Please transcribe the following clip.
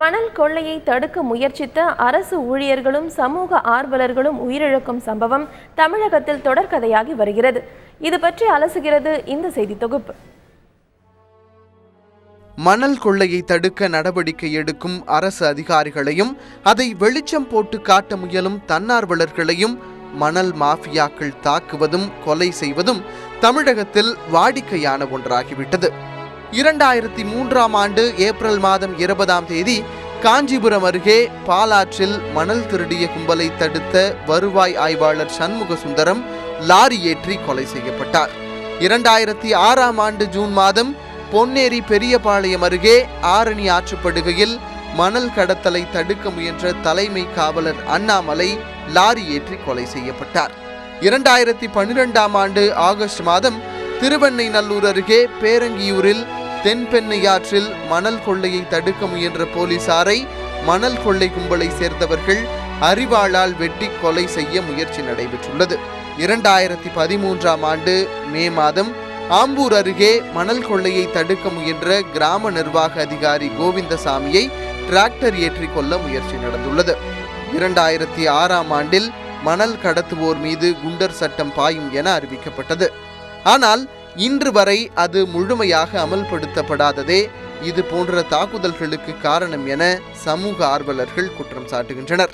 மணல் கொள்ளையை தடுக்க முயற்சித்த அரசு ஊழியர்களும் சமூக ஆர்வலர்களும் உயிரிழக்கும் சம்பவம் தமிழகத்தில் தொடர்கதையாகி வருகிறது. இது பற்றி அலசுகிறது இந்த செய்தி தொகுப்பு. மணல் கொள்ளையை தடுக்க நடவடிக்கை எடுக்கும் அரசு அதிகாரிகளையும் அதை வெளிச்சம் போட்டு காட்ட முயலும் தன்னார்வலர்களையும் மணல் மாஃபியாக்கள் தாக்குவதும் கொலை செய்வதும் தமிழகத்தில் வாடிக்கையான ஒன்றாகிவிட்டது. 2003ஆம் ஆண்டு ஏப்ரல் மாதம் 20ஆம் தேதி காஞ்சிபுரம் அருகே பாலாற்றில் மணல் திருடிய கும்பலை தடுத்த வருவாய் ஆய்வாளர் சண்முக சுந்தரம் லாரி ஏற்றி கொலை செய்யப்பட்டார். 2006ஆம் ஆண்டு ஜூன் மாதம் பொன்னேரி பெரியபாளையம் அருகே ஆரணி ஆற்றுப்படுகையில் மணல் கடத்தலை தடுக்க முயன்ற தலைமை காவலர் அண்ணாமலை லாரி ஏற்றி கொலை செய்யப்பட்டார். 2012ஆம் ஆண்டு ஆகஸ்ட் மாதம் திருவெண்ணைநல்லூர் அருகே பேரங்கியூரில் தென்பெண்ணையாற்றில் மணல் கொள்ளையை தடுக்க முயன்ற போலீசாரை மணல் கொள்ளை கும்பலை சேர்ந்தவர்கள் அரிவாளால் வெட்டி கொலை செய்ய முயற்சி நடைபெற்றுள்ளது. 2013ஆம் ஆண்டு மே மாதம் ஆம்பூர் அருகே மணல் கொள்ளையை தடுக்க முயன்ற கிராம நிர்வாக அதிகாரி கோவிந்தசாமியை டிராக்டர் ஏற்றி கொள்ள முயற்சி நடந்துள்ளது. 2006ஆம் ஆண்டில் மணல் கடத்துவோர் மீது குண்டர் சட்டம் பாயும் என அறிவிக்கப்பட்டது. ஆனால் இன்று வரை அது முழுமையாக அமல்படுத்தப்படாததே இது போன்ற தாக்குதல்களுக்கு காரணம் என சமூக ஆர்வலர்கள் குற்றம் சாட்டுகின்றனர்.